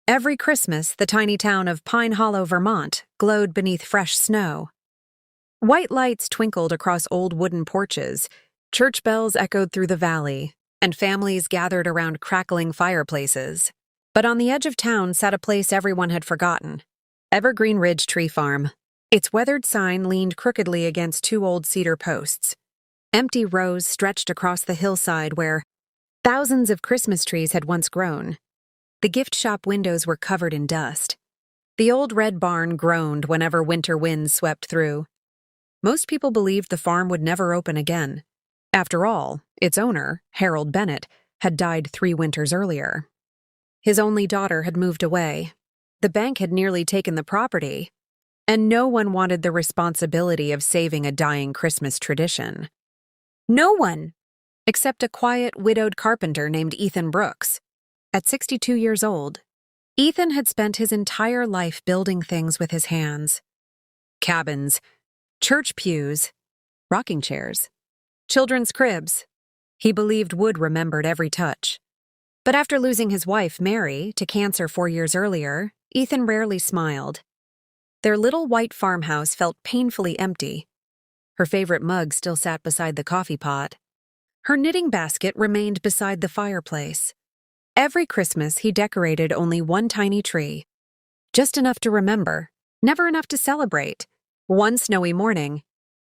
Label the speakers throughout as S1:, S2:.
S1: Every Christmas, the tiny town of Pine Hollow, Vermont, glowed beneath fresh snow. White lights twinkled across old wooden porches, church bells echoed through the valley, and families gathered around crackling fireplaces. But on the edge of town sat a place everyone had forgotten: Evergreen Ridge Tree Farm. Its weathered sign leaned crookedly against two old cedar posts. Empty rows stretched across the hillside where thousands of Christmas trees had once grown. The gift shop windows were covered in dust. The old red barn groaned whenever winter winds swept through. Most people believed the farm would never open again. After all, its owner, Harold Bennett, had died 3 winters earlier. His only daughter had moved away. The bank had nearly taken the property, and no one wanted the responsibility of saving a dying Christmas tradition. No one! Except a quiet, widowed carpenter named Ethan Brooks. At 62 years old, Ethan had spent his entire life building things with his hands. Cabins, church pews, rocking chairs, children's cribs. He believed wood remembered every touch. But after losing his wife, Mary, to cancer 4 years earlier, Ethan rarely smiled. Their little white farmhouse felt painfully empty. Her favorite mug still sat beside the coffee pot. Her knitting basket remained beside the fireplace. Every Christmas, he decorated only one tiny tree. Just enough to remember, never enough to celebrate. One snowy morning,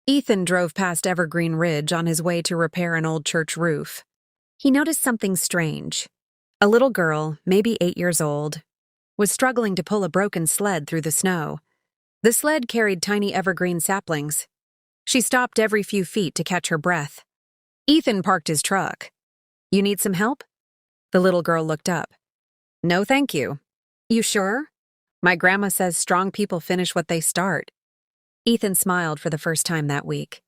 S1: Ethan drove past Evergreen Ridge on his way to repair an old church roof. He noticed something strange. A little girl, maybe 8 years old, was struggling to pull a broken sled through the snow. The sled carried tiny evergreen saplings. She stopped every few feet to catch her breath. Ethan parked his truck. "You need some help?" The little girl looked up. "No, thank you." "You sure?" "My grandma says strong people finish what they start." Ethan smiled for the first time that week.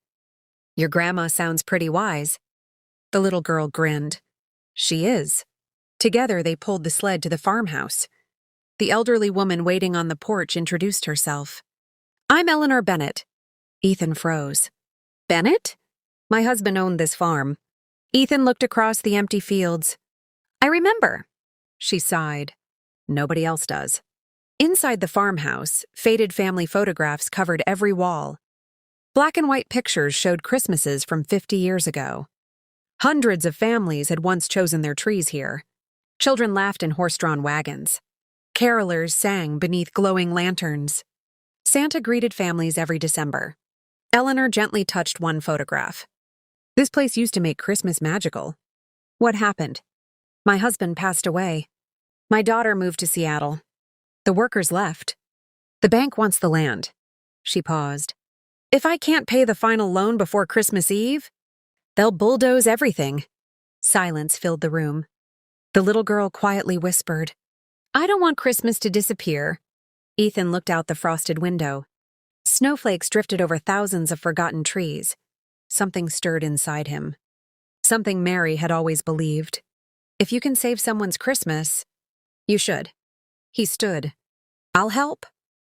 S1: "Your grandma sounds pretty wise." The little girl grinned. "She is." Together, they pulled the sled to the farmhouse. The elderly woman waiting on the porch introduced herself. "I'm Eleanor Bennett." Ethan froze. "Bennett?" "My husband owned this farm." Ethan looked across the empty fields. "I remember." She sighed. "Nobody else does." Inside the farmhouse, faded family photographs covered every wall. Black and white pictures showed Christmases from 50 years ago. Hundreds of families had once chosen their trees here. Children laughed in horse-drawn wagons. Carolers sang beneath glowing lanterns. Santa greeted families every December. Eleanor gently touched one photograph. "This place used to make Christmas magical." "What happened?" "My husband passed away. My daughter moved to Seattle. The workers left. The bank wants the land." She paused. "If I can't pay the final loan before Christmas Eve, they'll bulldoze everything." Silence filled the room. The little girl quietly whispered, "I don't want Christmas to disappear." Ethan looked out the frosted window. Snowflakes drifted over thousands of forgotten trees. Something stirred inside him. Something Mary had always believed. If you can save someone's Christmas, you should. He stood. "I'll help."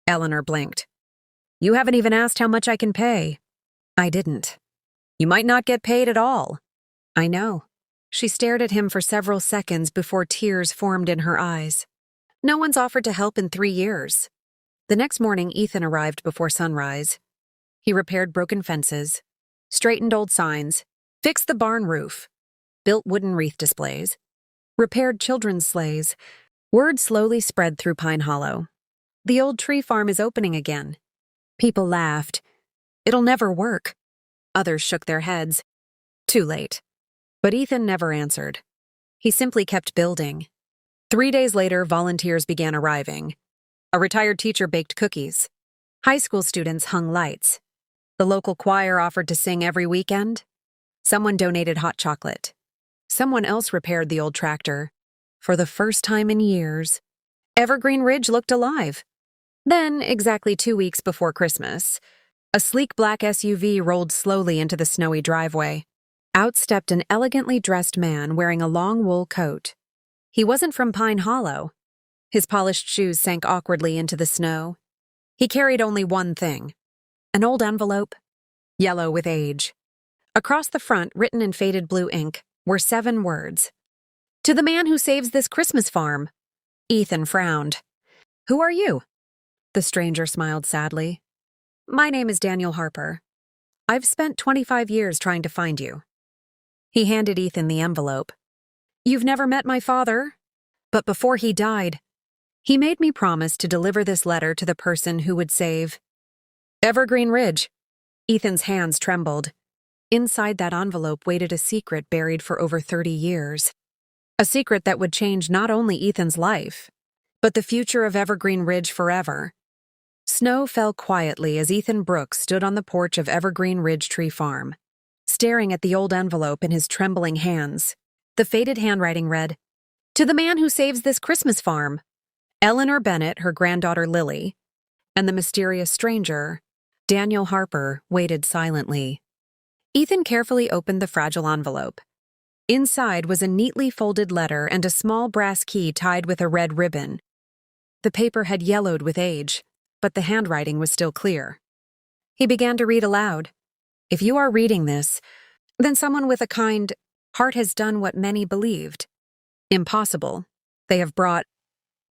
S1: Eleanor blinked. "You haven't even asked how much I can pay." "I didn't." "You might not get paid at all." "I know." She stared at him for several seconds before tears formed in her eyes. "No one's offered to help in 3 years." The next morning, Ethan arrived before sunrise. He repaired broken fences, straightened old signs, fixed the barn roof, built wooden wreath displays, repaired children's sleighs. Word slowly spread through Pine Hollow. "The old tree farm is opening again." People laughed. "It'll never work." Others shook their heads. Too late. But Ethan never answered. He simply kept building. 3 days later, volunteers began arriving. A retired teacher baked cookies. High school students hung lights. The local choir offered to sing every weekend. Someone donated hot chocolate. Someone else repaired the old tractor. For the first time in years, Evergreen Ridge looked alive. Then, exactly 2 weeks before Christmas, a sleek black SUV rolled slowly into the snowy driveway. Out stepped an elegantly dressed man wearing a long wool coat. He wasn't from Pine Hollow. His polished shoes sank awkwardly into the snow. He carried only one thing: an old envelope, yellow with age. Across the front, written in faded blue ink, were 7 words. "To the man who saves this Christmas farm." Ethan frowned. "Who are you?" The stranger smiled sadly. "My name is Daniel Harper. I've spent 25 years trying to find you." He handed Ethan the envelope. "You've never met my father, but before he died, he made me promise to deliver this letter to the person who would save Evergreen Ridge." Ethan's hands trembled. Inside that envelope waited a secret buried for over 30 years. A secret that would change not only Ethan's life, but the future of Evergreen Ridge forever. Snow fell quietly as Ethan Brooks stood on the porch of Evergreen Ridge Tree Farm, staring at the old envelope in his trembling hands. The faded handwriting read, "To the man who saves this Christmas farm, Eleanor Bennett, her granddaughter Lily, and the mysterious stranger, Daniel Harper, waited silently." Ethan carefully opened the fragile envelope. Inside was a neatly folded letter and a small brass key tied with a red ribbon. The paper had yellowed with age, but the handwriting was still clear. He began to read aloud. "If you are reading this, then someone with a kind heart has done what many believed impossible. They have brought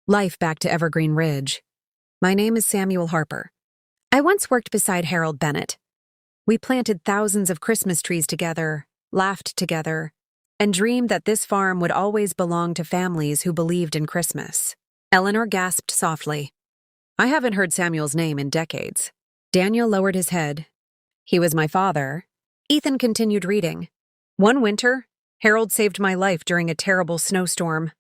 S1: life back to Evergreen Ridge. My name is Samuel Harper. I once worked beside Harold Bennett. We planted thousands of Christmas trees together, laughed together, and dreamed that this farm would always belong to families who believed in Christmas." Eleanor gasped softly. "I haven't heard Samuel's name in decades." Daniel lowered his head. "He was my father." Ethan continued reading. "One winter, Harold saved my life during a terrible snowstorm.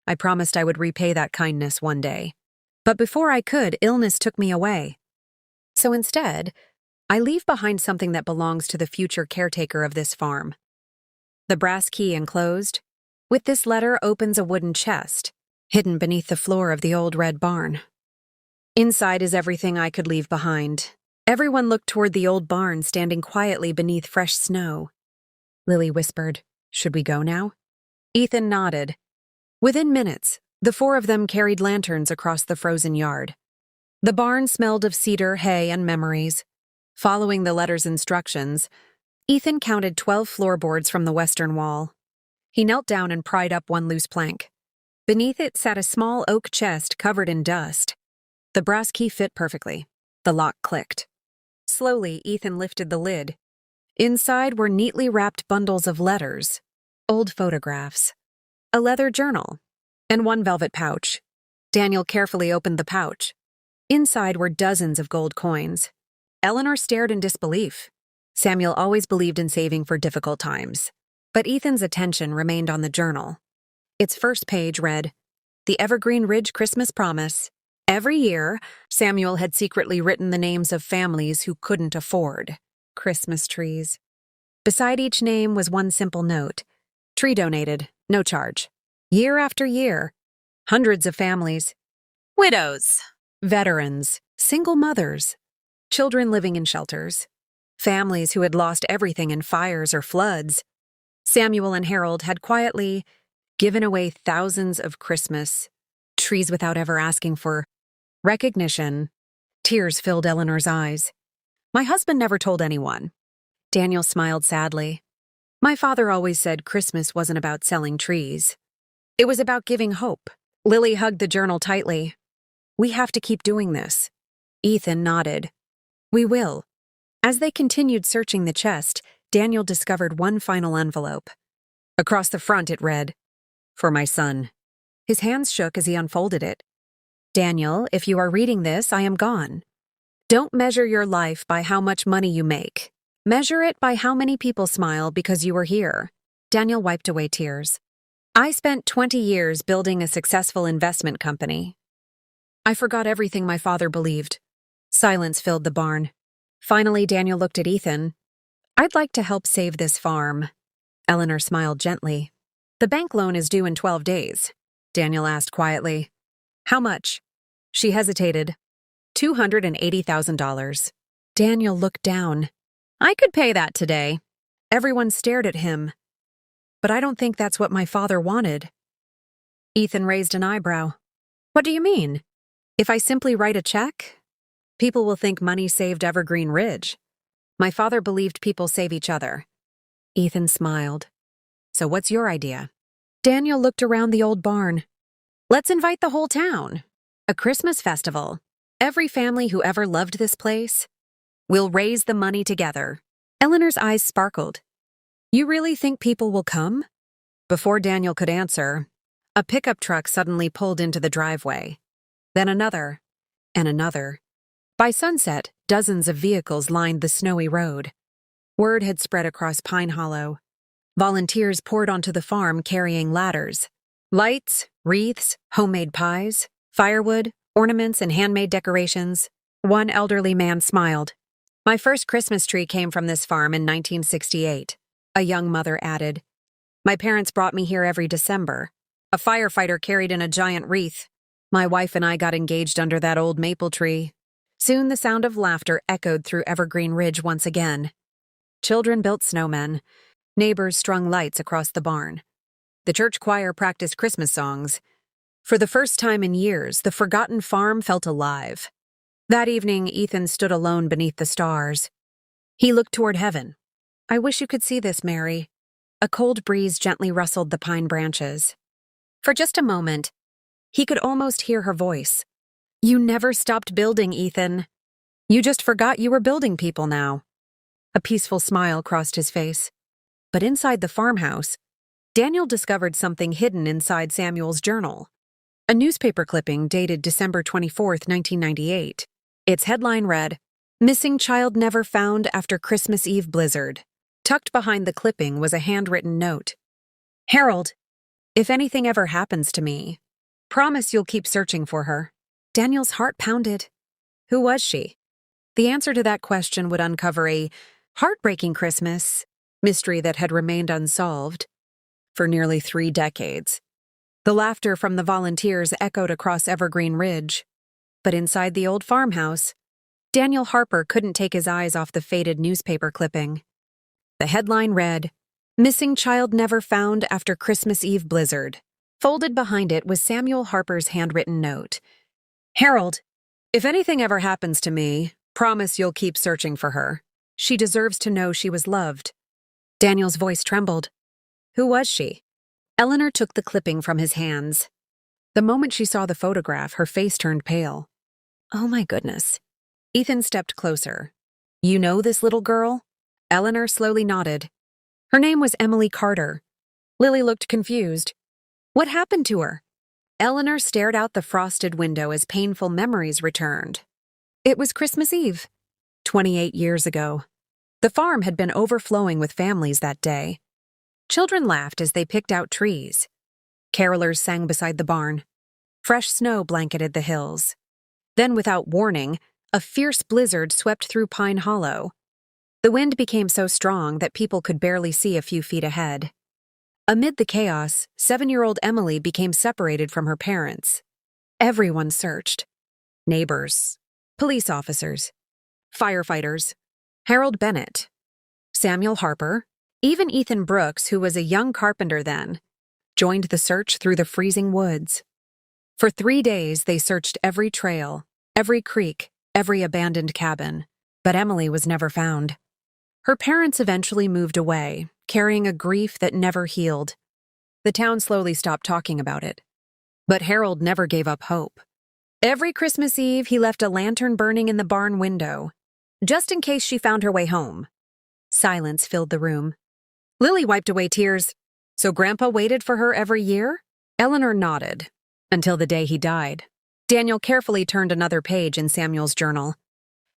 S1: I promised I would repay that kindness one day. But before I could, illness took me away. So instead, I leave behind something that belongs to the future caretaker of this farm." The brass key enclosed. With this letter opens a wooden chest, hidden beneath the floor of the old red barn. "Inside is everything I could leave behind." Everyone looked toward the old barn standing quietly beneath fresh snow. Lily whispered, "Should we go now?" Ethan nodded. Within minutes, the four of them carried lanterns across the frozen yard. The barn smelled of cedar, hay, and memories. Following the letter's instructions, Ethan counted 12 floorboards from the western wall. He knelt down and pried up one loose plank. Beneath it sat a small oak chest covered in dust. The brass key fit perfectly. The lock clicked. Slowly, Ethan lifted the lid. Inside were neatly wrapped bundles of letters, old photographs, a leather journal, and one velvet pouch. Daniel carefully opened the pouch. Inside were dozens of gold coins. Eleanor stared in disbelief. Samuel always believed in saving for difficult times. But Ethan's attention remained on the journal. Its first page read, "The Evergreen Ridge Christmas Promise." Every year, Samuel had secretly written the names of families who couldn't afford Christmas trees. Beside each name was one simple note. Tree donated, no charge. Year after year, hundreds of families. Widows, veterans, single mothers, children living in shelters, families who had lost everything in fires or floods. Samuel and Harold had quietly given away thousands of Christmas trees without ever asking for recognition. Tears filled Eleanor's eyes. "My husband never told anyone." Daniel smiled sadly. "My father always said Christmas wasn't about selling trees. It was about giving hope." Lily hugged the journal tightly. "We have to keep doing this." Ethan nodded. "We will." As they continued searching the chest, Daniel discovered one final envelope. Across the front it read, "For my son." His hands shook as he unfolded it. "Daniel, if you are reading this, I am gone. Don't measure your life by how much money you make. Measure it by how many people smile because you were here." Daniel wiped away tears. "I spent 20 years building a successful investment company. I forgot everything my father believed." Silence filled the barn. Finally, Daniel looked at Ethan. "I'd like to help save this farm." Eleanor smiled gently. "The bank loan is due in 12 days. Daniel asked quietly. "How much?" She hesitated. $280,000. Daniel looked down. "I could pay that today." Everyone stared at him. "But I don't think that's what my father wanted." Ethan raised an eyebrow. "What do you mean? If I simply write a check? People will think money saved Evergreen Ridge. My father believed people save each other." Ethan smiled. "So what's your idea?" Daniel looked around the old barn. Let's invite the whole town. A Christmas festival. Every family who ever loved this place. We'll raise the money together. Eleanor's eyes sparkled. You really think people will come? Before Daniel could answer, a pickup truck suddenly pulled into the driveway. Then another, and another. By sunset, dozens of vehicles lined the snowy road. Word had spread across Pine Hollow. Volunteers poured onto the farm carrying ladders. Lights, wreaths, homemade pies, firewood, ornaments, and handmade decorations. One elderly man smiled. My first Christmas tree came from this farm in 1968, a young mother added. My parents brought me here every December. A firefighter carried in a giant wreath. My wife and I got engaged under that old maple tree. Soon the sound of laughter echoed through Evergreen Ridge once again. Children built snowmen. Neighbors strung lights across the barn. The church choir practiced Christmas songs. For the first time in years, the forgotten farm felt alive. That evening, Ethan stood alone beneath the stars. He looked toward heaven. I wish you could see this, Mary. A cold breeze gently rustled the pine branches. For just a moment, he could almost hear her voice. You never stopped building, Ethan. You just forgot you were building people now. A peaceful smile crossed his face. But inside the farmhouse, Daniel discovered something hidden inside Samuel's journal. A newspaper clipping dated December 24th, 1998. Its headline read, Missing Child Never Found After Christmas Eve Blizzard. Tucked behind the clipping was a handwritten note. Harold, if anything ever happens to me, promise you'll keep searching for her. Daniel's heart pounded. Who was she? The answer to that question would uncover a heartbreaking Christmas mystery that had remained unsolved for nearly 3 decades. The laughter from the volunteers echoed across Evergreen Ridge. But inside the old farmhouse, Daniel Harper couldn't take his eyes off the faded newspaper clipping. The headline read, Missing Child Never Found After Christmas Eve Blizzard. Folded behind it was Samuel Harper's handwritten note. Harold, if anything ever happens to me, promise you'll keep searching for her. She deserves to know she was loved. Daniel's voice trembled. Who was she? Eleanor took the clipping from his hands. The moment she saw the photograph, her face turned pale. Oh my goodness. Ethan stepped closer. You know this little girl? Eleanor slowly nodded. Her name was Emily Carter. Lily looked confused. What happened to her? Eleanor stared out the frosted window as painful memories returned. It was Christmas Eve, 28 years ago. The farm had been overflowing with families that day. Children laughed as they picked out trees. Carolers sang beside the barn. Fresh snow blanketed the hills. Then, without warning, a fierce blizzard swept through Pine Hollow. The wind became so strong that people could barely see a few feet ahead. Amid the chaos, 7-year-old Emily became separated from her parents. Everyone searched. Neighbors, police officers, firefighters, Harold Bennett, Samuel Harper, even Ethan Brooks, who was a young carpenter then, joined the search through the freezing woods. For 3 days, they searched every trail, every creek, every abandoned cabin, but Emily was never found. Her parents eventually moved away, carrying a grief that never healed. The town slowly stopped talking about it. But Harold never gave up hope. Every Christmas Eve, he left a lantern burning in the barn window, just in case she found her way home. Silence filled the room. Lily wiped away tears. So Grandpa waited for her every year? Eleanor nodded, until the day he died. Daniel carefully turned another page in Samuel's journal.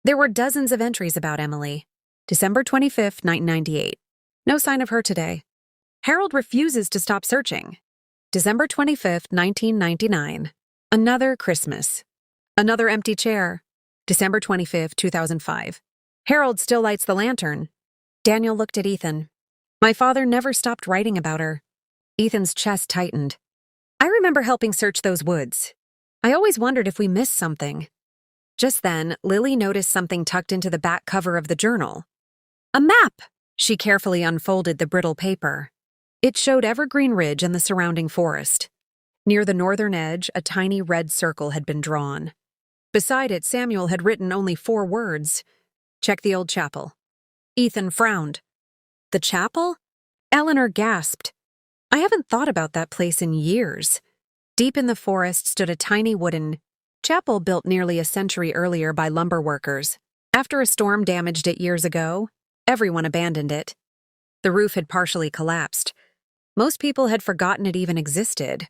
S1: There were dozens of entries about Emily. December 25th, 1998. No sign of her today. Harold refuses to stop searching. December 25th, 1999. Another Christmas. Another empty chair. December 25th, 2005. Harold still lights the lantern. Daniel looked at Ethan. My father never stopped writing about her. Ethan's chest tightened. I remember helping search those woods. I always wondered if we missed something. Just then, Lily noticed something tucked into the back cover of the journal. A map! She carefully unfolded the brittle paper. It showed Evergreen Ridge and the surrounding forest. Near the northern edge, a tiny red circle had been drawn. Beside it, Samuel had written only 4 words. Check the old chapel. Ethan frowned. The chapel? Eleanor gasped. I haven't thought about that place in years. Deep in the forest stood a tiny wooden chapel built nearly a century earlier by lumber workers. After a storm damaged it years ago, everyone abandoned it. The roof had partially collapsed. Most people had forgotten it even existed.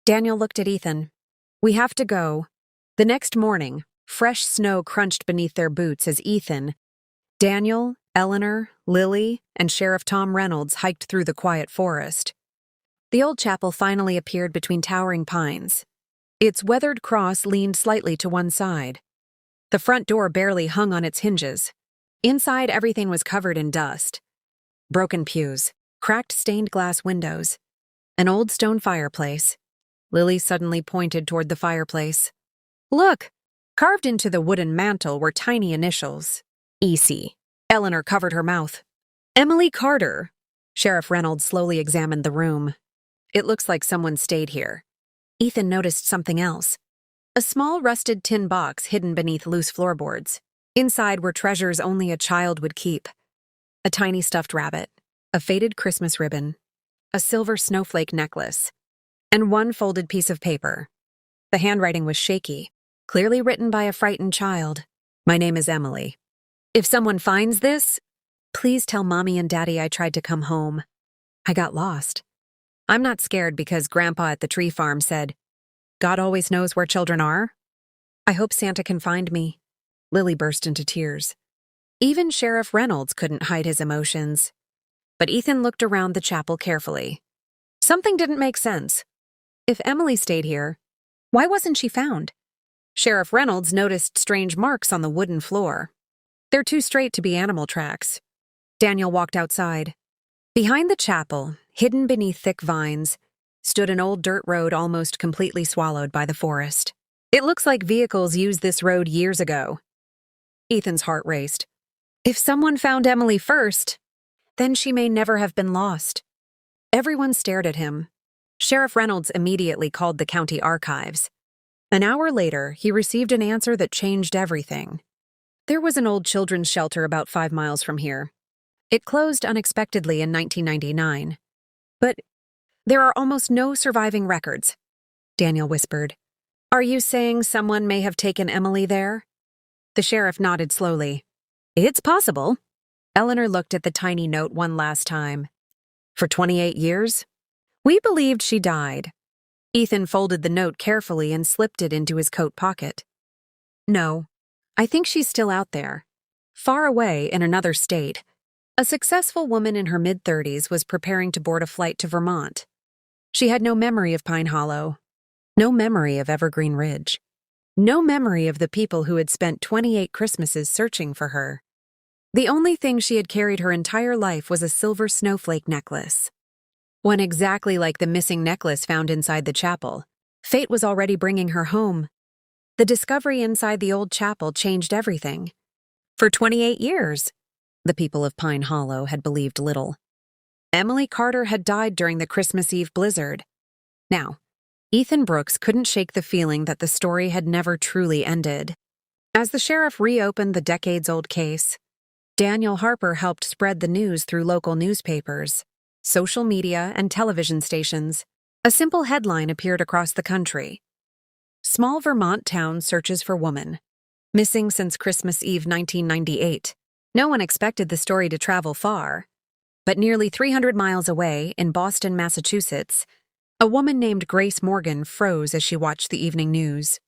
S1: Daniel looked at Ethan. "We have to go." The next morning, fresh snow crunched beneath their boots as Ethan, Daniel, Eleanor, Lily, and Sheriff Tom Reynolds hiked through the quiet forest. The old chapel finally appeared between towering pines. Its weathered cross leaned slightly to one side. The front door barely hung on its hinges. Inside, everything was covered in dust. Broken pews, cracked stained glass windows, an old stone fireplace. Lily suddenly pointed toward the fireplace. "Look!" Carved into the wooden mantel were tiny initials. E.C. Eleanor covered her mouth. "Emily Carter." Sheriff Reynolds slowly examined the room. "It looks like someone stayed here." Ethan noticed something else. A small rusted tin box hidden beneath loose floorboards. Inside were treasures only a child would keep. A tiny stuffed rabbit, a faded Christmas ribbon, a silver snowflake necklace, and one folded piece of paper. The handwriting was shaky, clearly written by a frightened child. "My name is Emily. If someone finds this, please tell Mommy and Daddy I tried to come home. I got lost. I'm not scared because Grandpa at the tree farm said, 'God always knows where children are.' I hope Santa can find me." Lily burst into tears. Even Sheriff Reynolds couldn't hide his emotions. But Ethan looked around the chapel carefully. Something didn't make sense. If Emily stayed here, why wasn't she found? Sheriff Reynolds noticed strange marks on the wooden floor. "They're too straight to be animal tracks." Daniel walked outside. Behind the chapel, hidden beneath thick vines, stood an old dirt road almost completely swallowed by the forest. "It looks like vehicles used this road years ago." Ethan's heart raced. If someone found Emily first, then she may never have been lost. Everyone stared at him. Sheriff Reynolds immediately called the county archives. An hour later, he received an answer that changed everything. There was an old children's shelter about 5 miles from here. It closed unexpectedly in 1999. But there are almost no surviving records, Daniel whispered. "Are you saying someone may have taken Emily there?" The sheriff nodded slowly. "It's possible." Eleanor looked at the tiny note one last time. "For 28 years? We believed she died." Ethan folded the note carefully and slipped it into his coat pocket. "No, I think she's still out there. Far away in another state." A successful woman in her mid-30s was preparing to board a flight to Vermont. She had no memory of Pine Hollow, no memory of Evergreen Ridge, no memory of the people who had spent 28 Christmases searching for her. The only thing she had carried her entire life was a silver snowflake necklace. One exactly like the missing necklace found inside the chapel. Fate was already bringing her home. The discovery inside the old chapel changed everything. For 28 years, the people of Pine Hollow had believed little. Emily Carter had died during the Christmas Eve blizzard. Now, Ethan Brooks couldn't shake the feeling that the story had never truly ended. As the sheriff reopened the decades-old case, Daniel Harper helped spread the news through local newspapers, social media, and television stations. A simple headline appeared across the country. "Small Vermont town searches for woman. Missing since Christmas Eve 1998. No one expected the story to travel far. But nearly 300 miles away, in Boston, Massachusetts, a woman named Grace Morgan froze as she watched the evening news.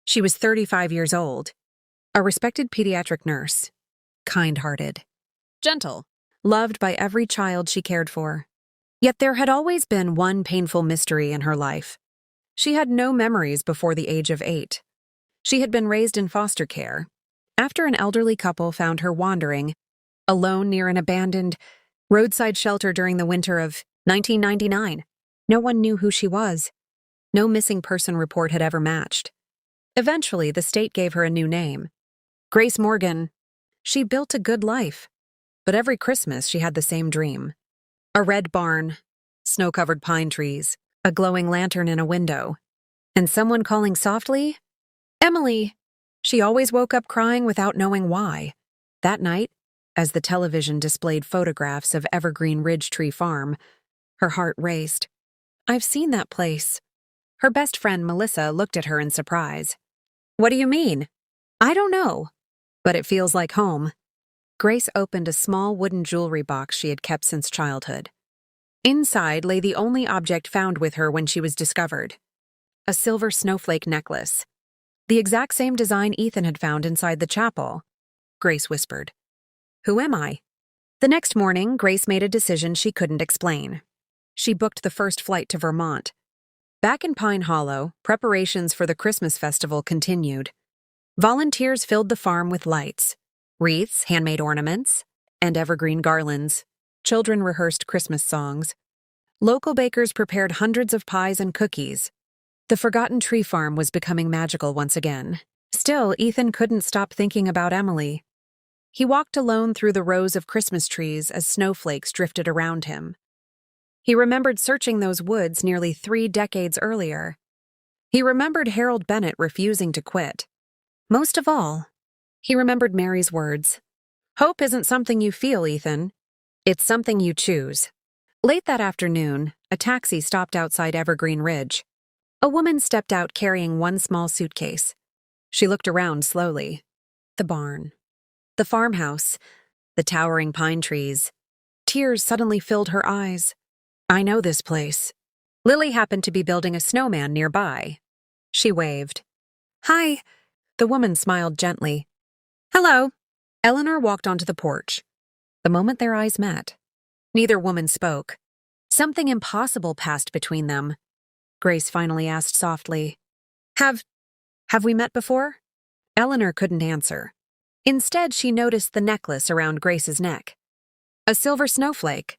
S1: She was 35 years old, a respected pediatric nurse, kind-hearted, gentle, loved by every child she cared for. Yet there had always been one painful mystery in her life. She had no memories before the age of 8. She had been raised in foster care. After an elderly couple found her wandering, alone near an abandoned roadside shelter during the winter of 1999, no one knew who she was. No missing person report had ever matched. Eventually, the state gave her a new name. Grace Morgan. She built a good life. But every Christmas, she had the same dream. A red barn, snow-covered pine trees, a glowing lantern in a window, and someone calling softly, "Emily!" She always woke up crying without knowing why. That night, as the television displayed photographs of Evergreen Ridge Tree Farm, her heart raced. "I've seen that place." Her best friend Melissa looked at her in surprise. "What do you mean?" "I don't know, but it feels like home." Grace opened a small wooden jewelry box she had kept since childhood. Inside lay the only object found with her when she was discovered: a silver snowflake necklace. The exact same design Ethan had found inside the chapel. Grace whispered, "Who am I?" The next morning, Grace made a decision she couldn't explain. She booked the first flight to Vermont. Back in Pine Hollow, preparations for the Christmas festival continued. Volunteers filled the farm with lights, wreaths, handmade ornaments, and evergreen garlands. Children rehearsed Christmas songs. Local bakers prepared hundreds of pies and cookies. The forgotten tree farm was becoming magical once again. Still, Ethan couldn't stop thinking about Emily. He walked alone through the rows of Christmas trees as snowflakes drifted around him. He remembered searching those woods nearly 3 decades earlier. He remembered Harold Bennett refusing to quit. Most of all, he remembered Mary's words. "Hope isn't something you feel, Ethan. It's something you choose." Late that afternoon, a taxi stopped outside Evergreen Ridge. A woman stepped out carrying one small suitcase. She looked around slowly. The barn, the farmhouse, the towering pine trees. Tears suddenly filled her eyes. "I know this place." Lily happened to be building a snowman nearby. She waved. "Hi." The woman smiled gently. "Hello." Eleanor walked onto the porch. The moment their eyes met, neither woman spoke. Something impossible passed between them. Grace finally asked softly, Have we met before?" Eleanor couldn't answer. Instead, she noticed the necklace around Grace's neck. A silver snowflake.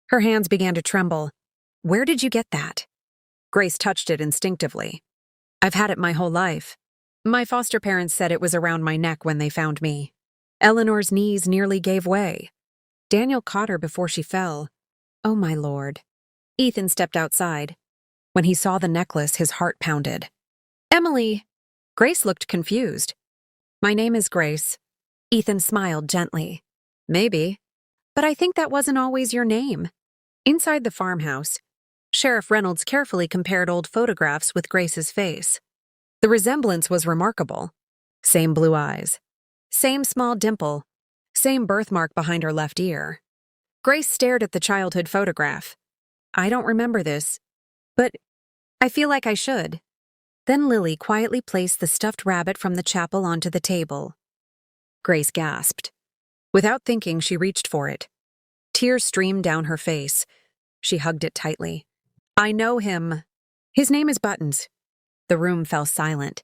S1: Her hands began to tremble. "Where did you get that?" Grace touched it instinctively. "I've had it my whole life. My foster parents said it was around my neck when they found me." Eleanor's knees nearly gave way. Daniel caught her before she fell. Oh my lord. Ethan stepped outside. When he saw the necklace, his heart pounded. "Emily!" Grace looked confused. "My name is Grace." Ethan smiled gently. "Maybe. But I think that wasn't always your name." Inside the farmhouse, Sheriff Reynolds carefully compared old photographs with Grace's face. The resemblance was remarkable. Same blue eyes. Same small dimple. Same birthmark behind her left ear. Grace stared at the childhood photograph. "I don't remember this, but I feel like I should." Then Lily quietly placed the stuffed rabbit from the chapel onto the table. Grace gasped. Without thinking, she reached for it. Tears streamed down her face. She hugged it tightly. "I know him. His name is Buttons." The room fell silent.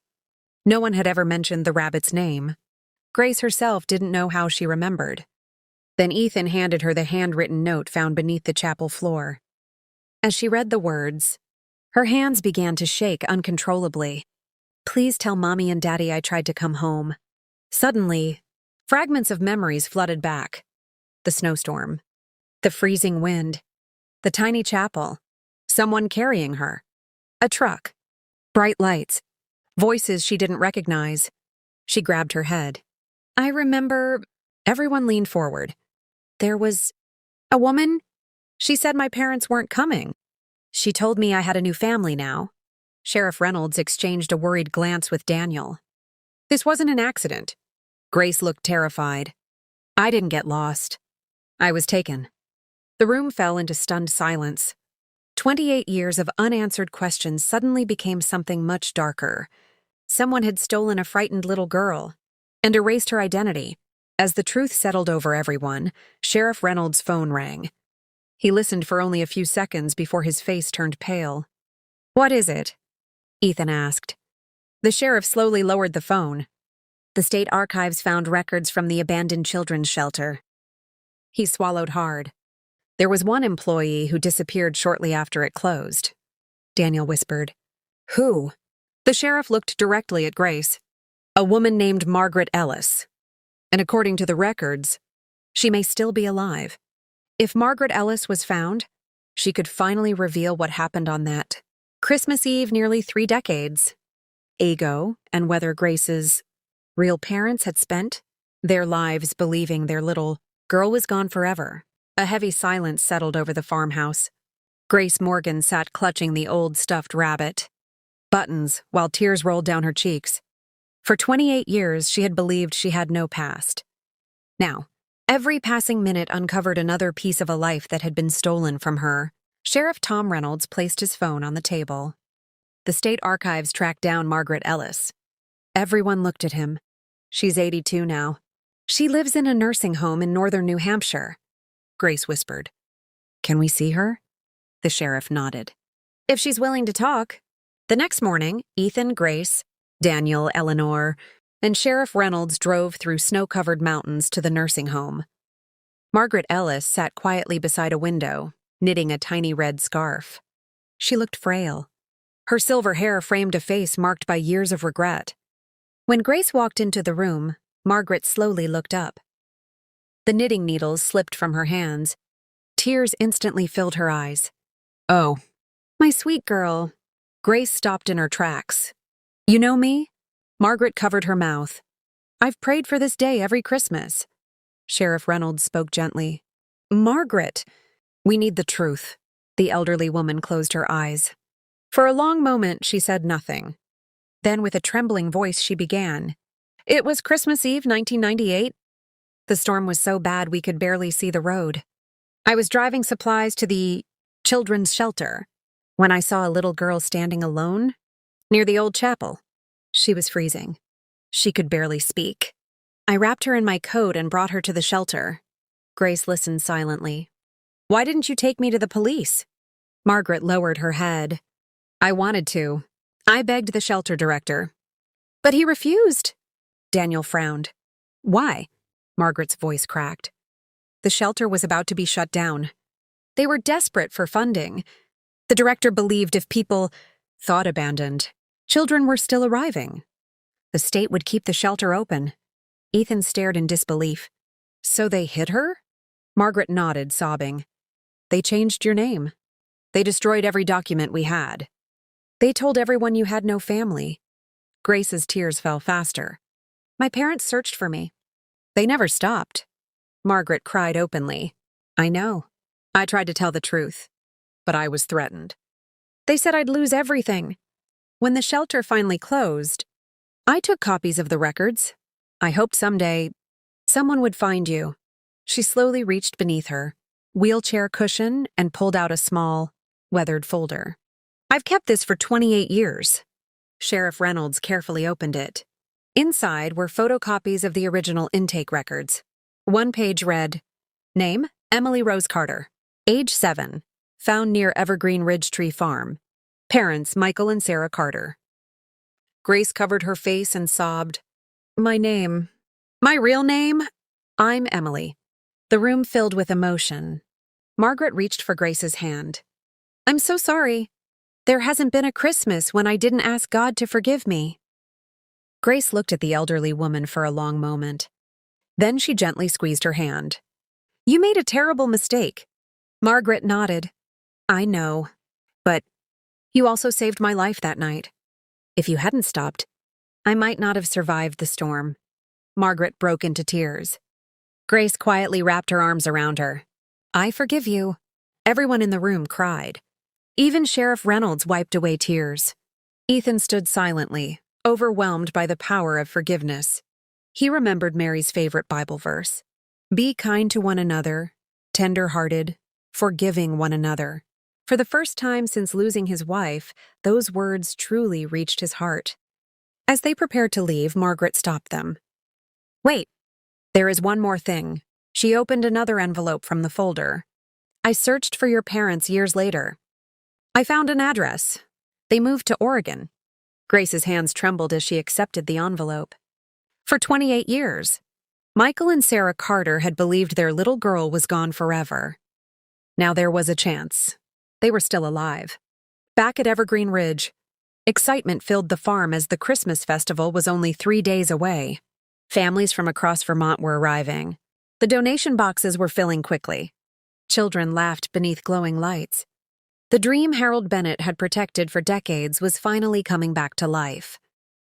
S1: No one had ever mentioned the rabbit's name. Grace herself didn't know how she remembered. Then Ethan handed her the handwritten note found beneath the chapel floor. As she read the words, her hands began to shake uncontrollably. "Please tell Mommy and Daddy I tried to come home." Suddenly, fragments of memories flooded back. The snowstorm, the freezing wind, the tiny chapel, someone carrying her, a truck, bright lights, voices she didn't recognize. She grabbed her head. "I remember..." Everyone leaned forward. "There was a woman. She said my parents weren't coming. She told me I had a new family now." Sheriff Reynolds exchanged a worried glance with Daniel. "This wasn't an accident." Grace looked terrified. "I didn't get lost. I was taken." The room fell into stunned silence. 28 years of unanswered questions suddenly became something much darker. Someone had stolen a frightened little girl and erased her identity. As the truth settled over everyone, Sheriff Reynolds' phone rang. He listened for only a few seconds before his face turned pale. "What is it?" Ethan asked. The sheriff slowly lowered the phone. "The state archives found records from the abandoned children's shelter." He swallowed hard. "There was one employee who disappeared shortly after it closed." Daniel whispered. "Who?" The sheriff looked directly at Grace. "A woman named Margaret Ellis. And according to the records, she may still be alive. If Margaret Ellis was found, she could finally reveal what happened on that Christmas Eve nearly 3 decades ago, and whether Grace's real parents had spent their lives believing their little girl was gone forever." A heavy silence settled over the farmhouse. Grace Morgan sat clutching the old stuffed rabbit. buttons, while tears rolled down her cheeks. For 28 years, she had believed she had no past. Now, every passing minute uncovered another piece of a life that had been stolen from her. Sheriff Tom Reynolds placed his phone on the table. The state archives tracked down Margaret Ellis. Everyone looked at him. She's 82 now. She lives in a nursing home in northern New Hampshire. Grace whispered. Can we see her? The sheriff nodded. If she's willing to talk. The next morning, Ethan, Grace, Daniel, Eleanor, and Sheriff Reynolds drove through snow-covered mountains to the nursing home. Margaret Ellis sat quietly beside a window, knitting a tiny red scarf. She looked frail. Her silver hair framed a face marked by years of regret. When Grace walked into the room, Margaret slowly looked up. The knitting needles slipped from her hands. Tears instantly filled her eyes. Oh, my sweet girl. Grace stopped in her tracks. You know me? Margaret covered her mouth. I've prayed for this day every Christmas. Sheriff Reynolds spoke gently. Margaret, we need the truth. The elderly woman closed her eyes. For a long moment, she said nothing. Then, with a trembling voice, she began. It was Christmas Eve, 1998. The storm was so bad we could barely see the road. I was driving supplies to the children's shelter when I saw a little girl standing alone near the old chapel. She was freezing. She could barely speak. I wrapped her in my coat and brought her to the shelter. Grace listened silently. Why didn't you take me to the police? Margaret lowered her head. I wanted to. I begged the shelter director. But he refused. Daniel frowned. Why? Margaret's voice cracked. The shelter was about to be shut down. They were desperate for funding. The director believed if people thought abandoned, children were still arriving. The state would keep the shelter open. Ethan stared in disbelief. So they hid her? Margaret nodded, sobbing. They changed your name. They destroyed every document we had. They told everyone you had no family. Grace's tears fell faster. My parents searched for me. They never stopped. Margaret cried openly. I know. I tried to tell the truth, but I was threatened. They said I'd lose everything. When the shelter finally closed, I took copies of the records. I hoped someday someone would find you. She slowly reached beneath her wheelchair cushion and pulled out a small, weathered folder. I've kept this for 28 years. Sheriff Reynolds carefully opened it. Inside were photocopies of the original intake records. One page read, Name, Emily Rose Carter. Age 7. Found near Evergreen Ridge Tree Farm. Parents, Michael and Sarah Carter. Grace covered her face and sobbed. My name. My real name? I'm Emily. The room filled with emotion. Margaret reached for Grace's hand. I'm so sorry. There hasn't been a Christmas when I didn't ask God to forgive me. Grace looked at the elderly woman for a long moment. Then she gently squeezed her hand. You made a terrible mistake. Margaret nodded. I know, but you also saved my life that night. If you hadn't stopped, I might not have survived the storm. Margaret broke into tears. Grace quietly wrapped her arms around her. I forgive you. Everyone in the room cried. Even Sheriff Reynolds wiped away tears. Ethan stood silently, overwhelmed by the power of forgiveness. He remembered Mary's favorite Bible verse. Be kind to one another, tender-hearted, forgiving one another. For the first time since losing his wife, those words truly reached his heart. As they prepared to leave, Margaret stopped them. Wait, there is one more thing. She opened another envelope from the folder. I searched for your parents years later. I found an address. They moved to Oregon. Grace's hands trembled as she accepted the envelope. For 28 years, Michael and Sarah Carter had believed their little girl was gone forever. Now there was a chance. They were still alive. Back at Evergreen Ridge, excitement filled the farm as the Christmas festival was only 3 days away. Families from across Vermont were arriving. The donation boxes were filling quickly. Children laughed beneath glowing lights. The dream Harold Bennett had protected for decades was finally coming back to life.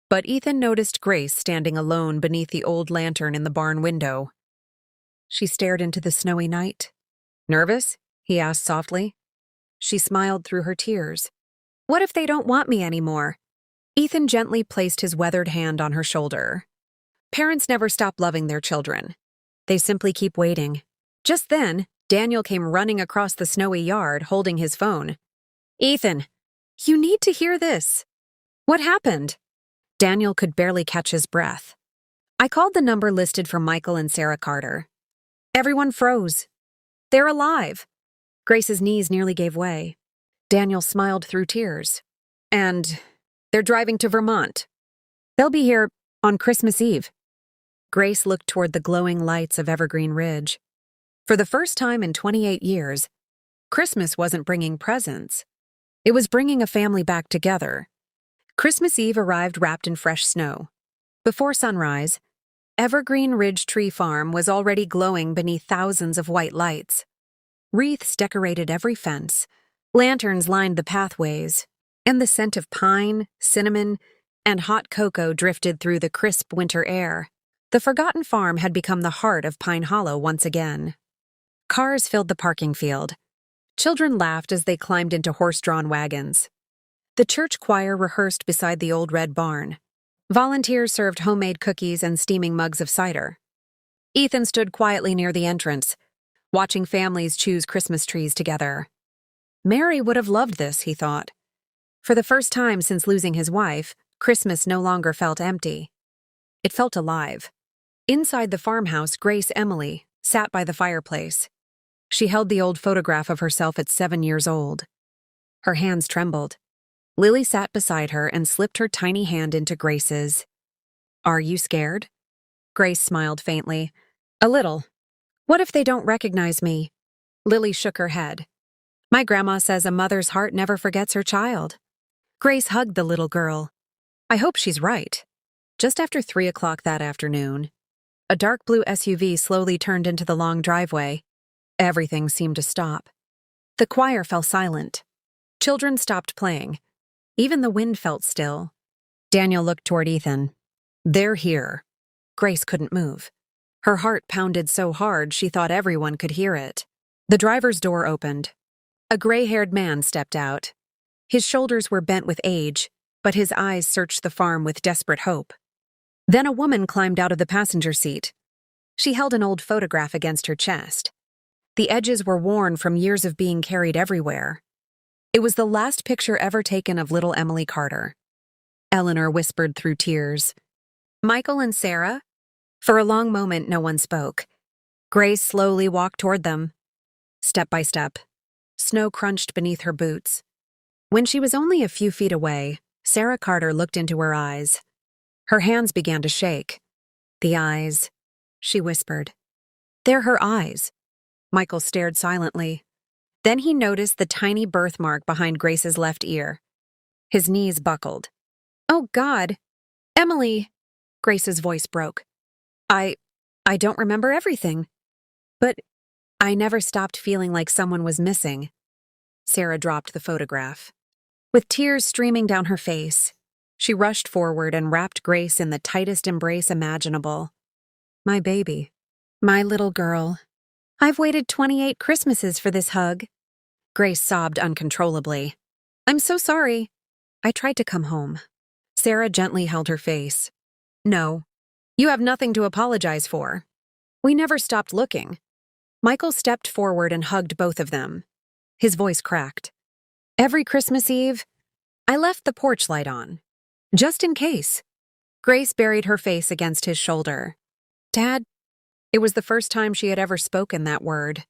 S1: But Ethan noticed Grace standing alone beneath the old lantern in the barn window. She stared into the snowy night. Nervous? He asked softly. She smiled through her tears. What if they don't want me anymore? Ethan gently placed his weathered hand on her shoulder. Parents never stop loving their children. They simply keep waiting. Just then, Daniel came running across the snowy yard, holding his phone. Ethan, you need to hear this. What happened? Daniel could barely catch his breath. I called the number listed for Michael and Sarah Carter. Everyone froze. They're alive. Grace's knees nearly gave way. Daniel smiled through tears. And they're driving to Vermont. They'll be here on Christmas Eve. Grace looked toward the glowing lights of Evergreen Ridge. For the first time in 28 years, Christmas wasn't bringing presents. It was bringing a family back together. Christmas Eve arrived wrapped in fresh snow. Before sunrise, Evergreen Ridge Tree Farm was already glowing beneath thousands of white lights. Wreaths decorated every fence, lanterns lined the pathways, and the scent of pine, cinnamon, and hot cocoa drifted through the crisp winter air. The forgotten farm had become the heart of Pine Hollow once again. Cars filled the parking field. Children laughed as they climbed into horse-drawn wagons. The church choir rehearsed beside the old red barn. Volunteers served homemade cookies and steaming mugs of cider. Ethan stood quietly near the entrance, watching families choose Christmas trees together. Mary would have loved this, he thought. For the first time since losing his wife, Christmas no longer felt empty. It felt alive. Inside the farmhouse, Grace Emily sat by the fireplace. She held the old photograph of herself at 7 years old. Her hands trembled. Lily sat beside her and slipped her tiny hand into Grace's. Are you scared? Grace smiled faintly. A little. What if they don't recognize me? Lily shook her head. My grandma says a mother's heart never forgets her child. Grace hugged the little girl. I hope she's right. Just after 3 o'clock that afternoon, a dark blue SUV slowly turned into the long driveway. Everything seemed to stop. The choir fell silent. Children stopped playing. Even the wind felt still. Daniel looked toward Ethan. They're here. Grace couldn't move. Her heart pounded so hard she thought everyone could hear it. The driver's door opened. A gray-haired man stepped out. His shoulders were bent with age, but his eyes searched the farm with desperate hope. Then a woman climbed out of the passenger seat. She held an old photograph against her chest. The edges were worn from years of being carried everywhere. It was the last picture ever taken of little Emily Carter. Eleanor whispered through tears. Michael and Sarah? For a long moment, no one spoke. Grace slowly walked toward them. Step by step, snow crunched beneath her boots. When she was only a few feet away, Sarah Carter looked into her eyes. Her hands began to shake. The eyes, she whispered. They're her eyes. Michael stared silently. Then he noticed the tiny birthmark behind Grace's left ear. His knees buckled. Oh, God. Emily! Grace's voice broke. I don't remember everything. But I never stopped feeling like someone was missing. Sarah dropped the photograph. With tears streaming down her face, she rushed forward and wrapped Grace in the tightest embrace imaginable. My baby. My little girl. I've waited 28 Christmases for this hug. Grace sobbed uncontrollably. I'm so sorry. I tried to come home. Sarah gently held her face. No, you have nothing to apologize for. We never stopped looking. Michael stepped forward and hugged both of them. His voice cracked. Every Christmas Eve, I left the porch light on. Just in case. Grace buried her face against his shoulder. Dad? It was the first time she had ever spoken that word.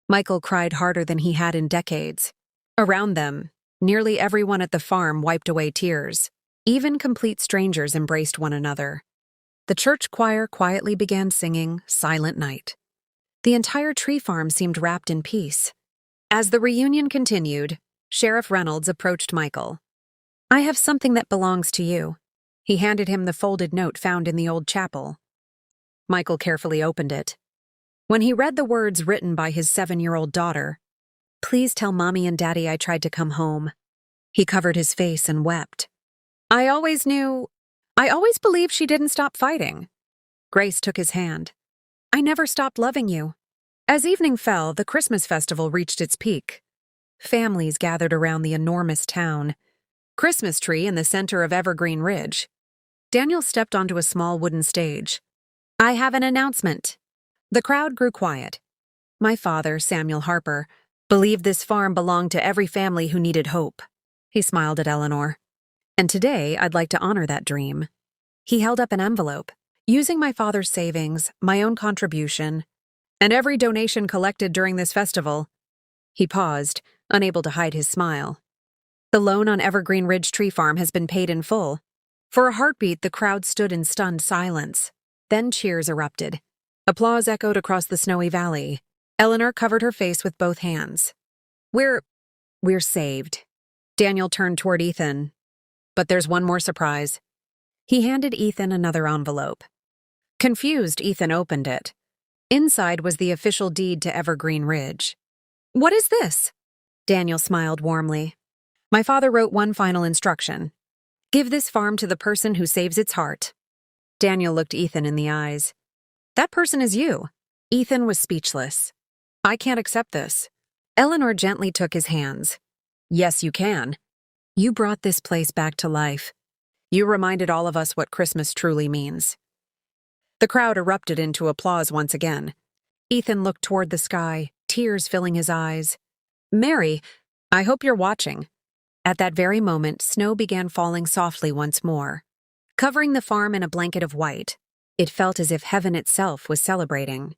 S1: Michael cried harder than he had in decades. Around them, nearly everyone at the farm wiped away tears. Even complete strangers embraced one another. The church choir quietly began singing Silent Night. The entire tree farm seemed wrapped in peace. As the reunion continued, Sheriff Reynolds approached Michael. I have something that belongs to you. He handed him the folded note found in the old chapel. Michael carefully opened it. When he read the words written by his 7-year-old daughter, Please tell Mommy and Daddy I tried to come home. He covered his face and wept. I always believed she didn't stop fighting. Grace took his hand. I never stopped loving you. As evening fell, the Christmas festival reached its peak. Families gathered around the enormous town. Christmas tree in the center of Evergreen Ridge. Daniel stepped onto a small wooden stage. I have an announcement. The crowd grew quiet. My father, Samuel Harper, believed this farm belonged to every family who needed hope. He smiled at Eleanor. And today, I'd like to honor that dream. He held up an envelope. Using my father's savings, my own contribution, and every donation collected during this festival. He paused, unable to hide his smile. The loan on Evergreen Ridge Tree Farm has been paid in full. For a heartbeat, the crowd stood in stunned silence. Then cheers erupted. Applause echoed across the snowy valley. Eleanor covered her face with both hands. We're saved. Daniel turned toward Ethan. But there's one more surprise. He handed Ethan another envelope. Confused, Ethan opened it. Inside was the official deed to Evergreen Ridge. What is this? Daniel smiled warmly. My father wrote one final instruction. Give this farm to the person who saves its heart. Daniel looked Ethan in the eyes. That person is you. Ethan was speechless. I can't accept this. Eleanor gently took his hands. Yes, you can. You brought this place back to life. You reminded all of us what Christmas truly means. The crowd erupted into applause once again. Ethan looked toward the sky, tears filling his eyes. Mary, I hope you're watching. At that very moment, snow began falling softly once more, covering the farm in a blanket of white. It felt as if heaven itself was celebrating.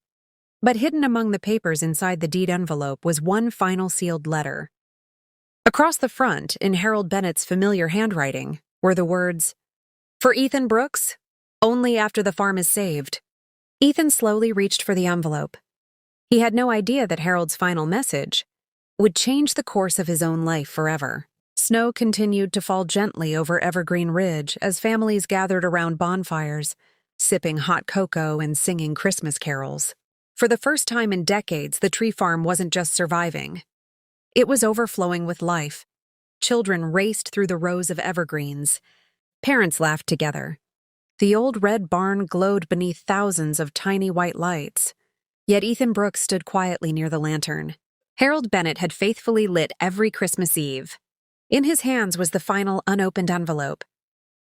S1: But hidden among the papers inside the deed envelope was one final sealed letter. Across the front, in Harold Bennett's familiar handwriting, were the words, For Ethan Brooks, only after the farm is saved. Ethan slowly reached for the envelope. He had no idea that Harold's final message would change the course of his own life forever. Snow continued to fall gently over Evergreen Ridge as families gathered around bonfires, sipping hot cocoa and singing Christmas carols. For the first time in decades, the tree farm wasn't just surviving. It was overflowing with life. Children raced through the rows of evergreens. Parents laughed together. The old red barn glowed beneath thousands of tiny white lights. Yet Ethan Brooks stood quietly near the lantern. Harold Bennett had faithfully lit every Christmas Eve. In his hands was the final unopened envelope.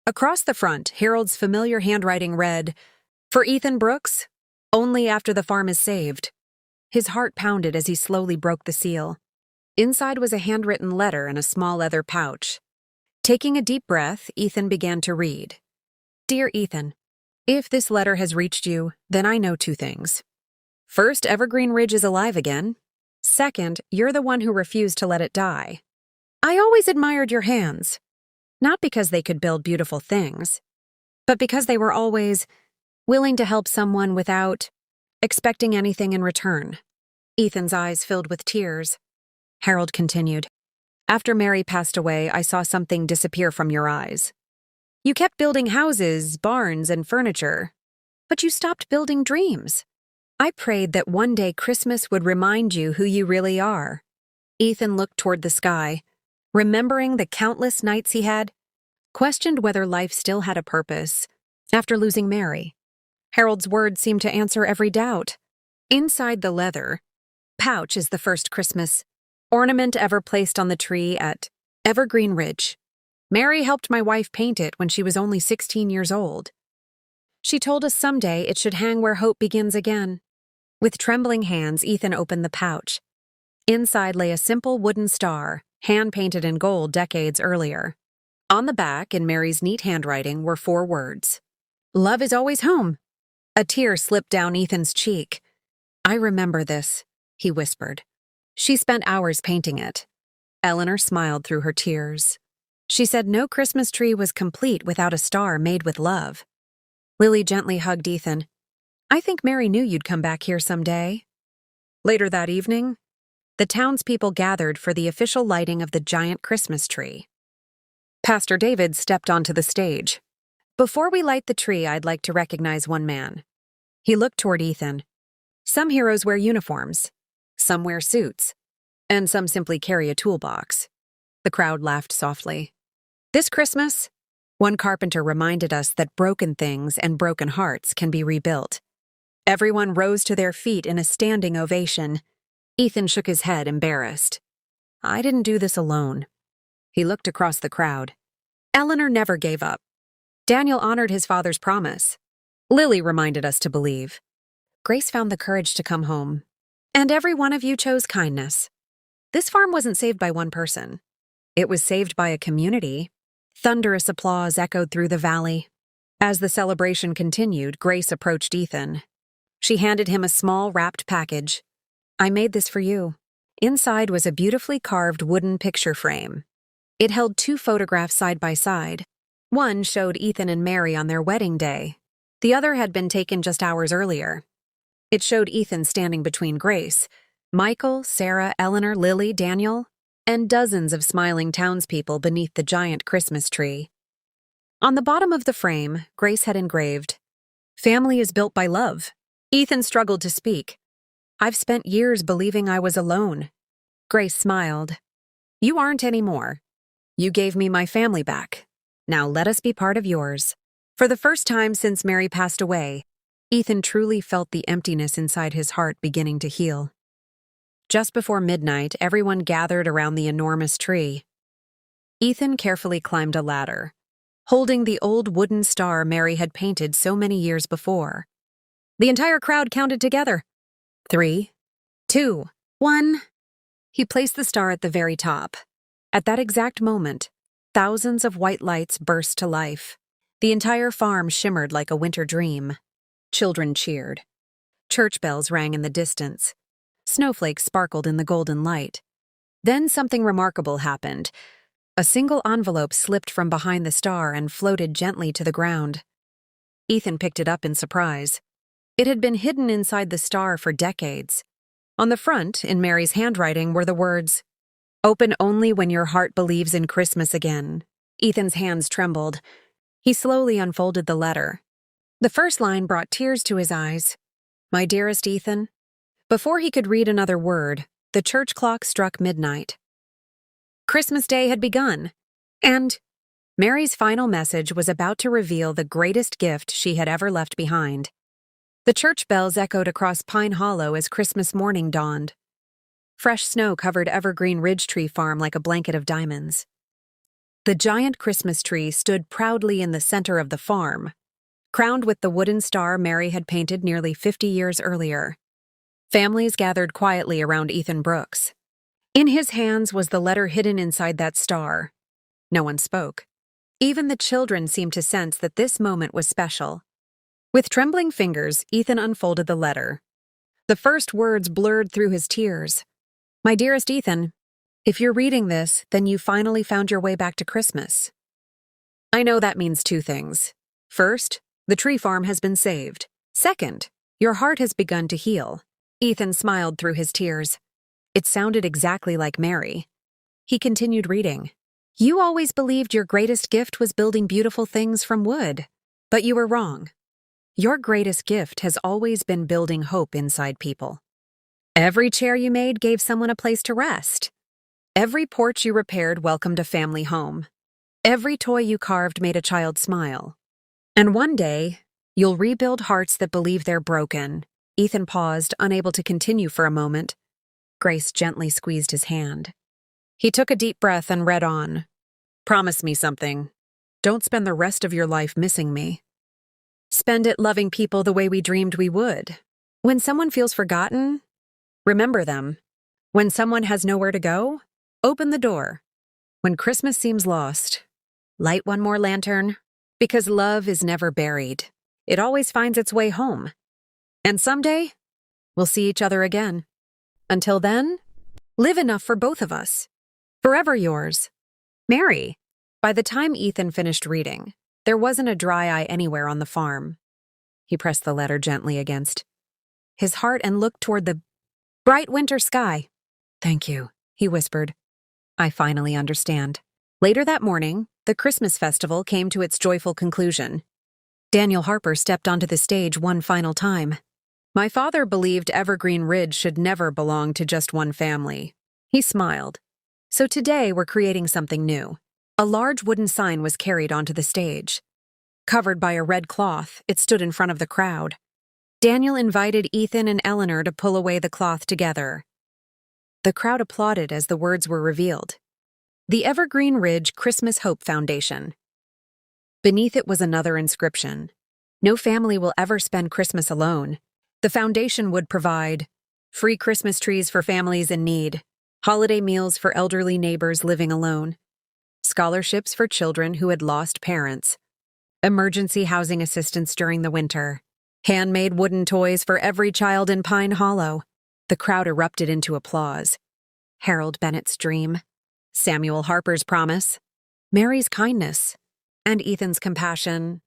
S1: Across the front, Harold's familiar handwriting read, For Ethan Brooks, only after the farm is saved. His heart pounded as he slowly broke the seal. Inside was a handwritten letter in a small leather pouch. Taking a deep breath, Ethan began to read. Dear Ethan, if this letter has reached you, then I know two things. First, Evergreen Ridge is alive again. Second, you're the one who refused to let it die. I always admired your hands, not because they could build beautiful things, but because they were always willing to help someone without expecting anything in return. Ethan's eyes filled with tears. Harold continued, After Mary passed away, I saw something disappear from your eyes. You kept building houses, barns, and furniture, but you stopped building dreams. I prayed that one day Christmas would remind you who you really are. Ethan looked toward the sky, remembering the countless nights he had questioned whether life still had a purpose after losing Mary. Harold's words seemed to answer every doubt. Inside the leather pouch is the first Christmas ornament ever placed on the tree at Evergreen Ridge. Mary helped my wife paint it when she was only 16 years old. She told us someday it should hang where hope begins again. With trembling hands, Ethan opened the pouch. Inside lay a simple wooden star, hand-painted in gold decades earlier. On the back, in Mary's neat handwriting, were 4 words. Love is always home. A tear slipped down Ethan's cheek. I remember this, he whispered. She spent hours painting it. Eleanor smiled through her tears. She said no Christmas tree was complete without a star made with love. Lily gently hugged Ethan. I think Mary knew you'd come back here someday. Later that evening, the townspeople gathered for the official lighting of the giant Christmas tree. Pastor David stepped onto the stage. Before we light the tree, I'd like to recognize one man. He looked toward Ethan. Some heroes wear uniforms, some wear suits, and some simply carry a toolbox. The crowd laughed softly. This Christmas, one carpenter reminded us that broken things and broken hearts can be rebuilt. Everyone rose to their feet in a standing ovation. Ethan shook his head, embarrassed. I didn't do this alone. He looked across the crowd. Eleanor never gave up. Daniel honored his father's promise. Lily reminded us to believe. Grace found the courage to come home. And every one of you chose kindness. This farm wasn't saved by one person. It was saved by a community. Thunderous applause echoed through the valley. As the celebration continued, Grace approached Ethan. She handed him a small wrapped package. I made this for you. Inside was a beautifully carved wooden picture frame. It held 2 photographs side by side. One showed Ethan and Mary on their wedding day. The other had been taken just hours earlier. It showed Ethan standing between Grace, Michael, Sarah, Eleanor, Lily, Daniel, and dozens of smiling townspeople beneath the giant Christmas tree. On the bottom of the frame, Grace had engraved, "Family is built by love." Ethan struggled to speak. "I've spent years believing I was alone." Grace smiled. "You aren't anymore. You gave me my family back. Now let us be part of yours." For the first time since Mary passed away, Ethan truly felt the emptiness inside his heart beginning to heal. Just before midnight, everyone gathered around the enormous tree. Ethan carefully climbed a ladder, holding the old wooden star Mary had painted so many years before. The entire crowd counted together. 3, 2, 1. He placed the star at the very top. At that exact moment, thousands of white lights burst to life. The entire farm shimmered like a winter dream. Children cheered. Church bells rang in the distance. Snowflakes sparkled in the golden light. Then something remarkable happened. A single envelope slipped from behind the star and floated gently to the ground. Ethan picked it up in surprise. It had been hidden inside the star for decades. On the front, in Mary's handwriting, were the words, "Open only when your heart believes in Christmas again." Ethan's hands trembled. He slowly unfolded the letter. The first line brought tears to his eyes. "My dearest Ethan." Before he could read another word, the church clock struck midnight. Christmas Day had begun, and Mary's final message was about to reveal the greatest gift she had ever left behind. The church bells echoed across Pine Hollow as Christmas morning dawned. Fresh snow covered Evergreen Ridge Tree Farm like a blanket of diamonds. The giant Christmas tree stood proudly in the center of the farm, crowned with the wooden star Mary had painted nearly 50 years earlier. Families gathered quietly around Ethan Brooks. In his hands was the letter hidden inside that star. No one spoke. Even the children seemed to sense that this moment was special. With trembling fingers, Ethan unfolded the letter. The first words blurred through his tears. "My dearest Ethan, if you're reading this, then you finally found your way back to Christmas. I know that means 2 things. First, the tree farm has been saved. Second, your heart has begun to heal." Ethan smiled through his tears. It sounded exactly like Mary. He continued reading. "You always believed your greatest gift was building beautiful things from wood, but you were wrong. Your greatest gift has always been building hope inside people. Every chair you made gave someone a place to rest. Every porch you repaired welcomed a family home. Every toy you carved made a child smile. And one day, you'll rebuild hearts that believe they're broken." Ethan paused, unable to continue for a moment. Grace gently squeezed his hand. He took a deep breath and read on. "Promise me something. Don't spend the rest of your life missing me. Spend it loving people the way we dreamed we would. When someone feels forgotten, remember them. When someone has nowhere to go, open the door. When Christmas seems lost, light one more lantern, because love is never buried. It always finds its way home. And someday, we'll see each other again. Until then, live enough for both of us. Forever yours, Mary." By the time Ethan finished reading, there wasn't a dry eye anywhere on the farm. He pressed the letter gently against his heart and looked toward the bright winter sky. "Thank you," he whispered. "I finally understand." Later that morning, the Christmas festival came to its joyful conclusion. Daniel Harper stepped onto the stage one final time. "My father believed Evergreen Ridge should never belong to just one family." He smiled. "So today we're creating something new." A large wooden sign was carried onto the stage. Covered by a red cloth, it stood in front of the crowd. Daniel invited Ethan and Eleanor to pull away the cloth together. The crowd applauded as the words were revealed. The Evergreen Ridge Christmas Hope Foundation. Beneath it was another inscription. No family will ever spend Christmas alone. The foundation would provide free Christmas trees for families in need, holiday meals for elderly neighbors living alone, scholarships for children who had lost parents, emergency housing assistance during the winter, handmade wooden toys for every child in Pine Hollow. The crowd erupted into applause. Harold Bennett's dream, Samuel Harper's promise, Mary's kindness, and Ethan's compassion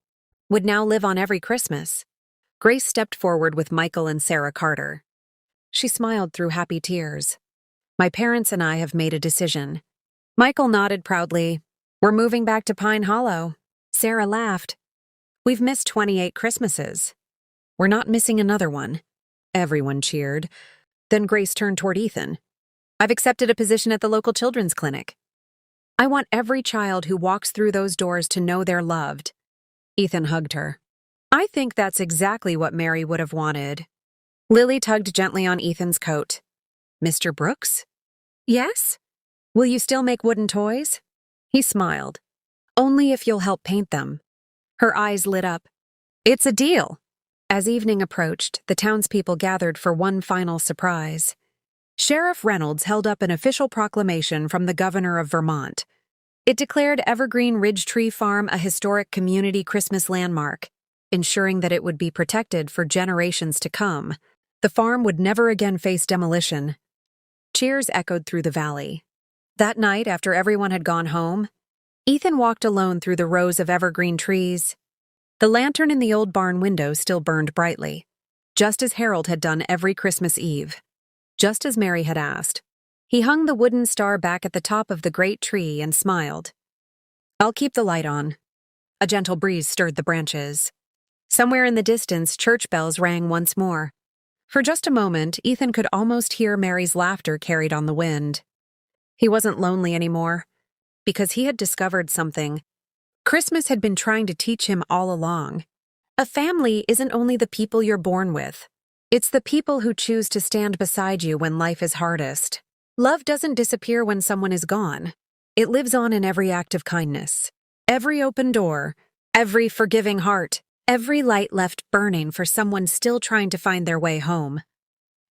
S1: would now live on every Christmas. Grace stepped forward with Michael and Sarah Carter. She smiled through happy tears. My parents and I have made a decision. Michael nodded proudly. We're moving back to Pine Hollow. Sarah laughed. We've missed 28 Christmases. We're not missing another one. Everyone cheered. Then Grace turned toward Ethan. I've accepted a position at the local children's clinic. I want every child who walks through those doors to know they're loved. Ethan hugged her. I think that's exactly what Mary would have wanted. Lily tugged gently on Ethan's coat. Mr. Brooks? Yes? Will you still make wooden toys? He smiled. Only if you'll help paint them. Her eyes lit up. It's a deal. As evening approached, the townspeople gathered for one final surprise. Sheriff Reynolds held up an official proclamation from the governor of Vermont. It declared Evergreen Ridge Tree Farm a historic community Christmas landmark, ensuring that it would be protected for generations to come. The farm would never again face demolition. Cheers echoed through the valley. That night, after everyone had gone home, Ethan walked alone through the rows of evergreen trees. The lantern in the old barn window still burned brightly, just as Harold had done every Christmas Eve. Just as Mary had asked. He hung the wooden star back at the top of the great tree and smiled. I'll keep the light on. A gentle breeze stirred the branches. Somewhere in the distance, church bells rang once more. For just a moment, Ethan could almost hear Mary's laughter carried on the wind. He wasn't lonely anymore, because he had discovered something Christmas had been trying to teach him all along. A family isn't only the people you're born with. It's the people who choose to stand beside you when life is hardest. Love doesn't disappear when someone is gone. It lives on in every act of kindness, every open door, every forgiving heart, every light left burning for someone still trying to find their way home.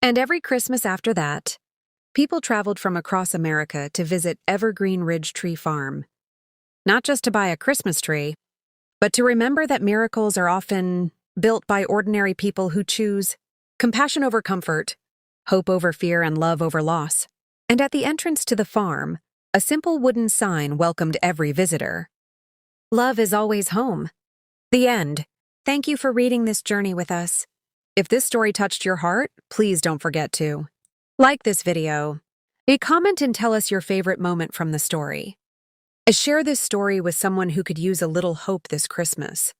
S1: And every Christmas after that, people traveled from across America to visit Evergreen Ridge Tree Farm. Not just to buy a Christmas tree, but to remember that miracles are often built by ordinary people who choose compassion over comfort, hope over fear, and love over loss. And at the entrance to the farm, a simple wooden sign welcomed every visitor. Love is always home. The end. Thank you for reading this journey with us. If this story touched your heart, please don't forget to like this video, comment and tell us your favorite moment from the story. Share this story with someone who could use a little hope this Christmas.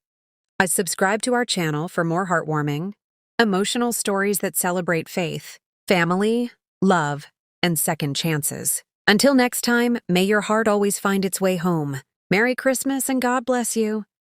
S1: Subscribe to our channel for more heartwarming, emotional stories that celebrate faith, family, love, and second chances. Until next time, may your heart always find its way home. Merry Christmas and God bless you.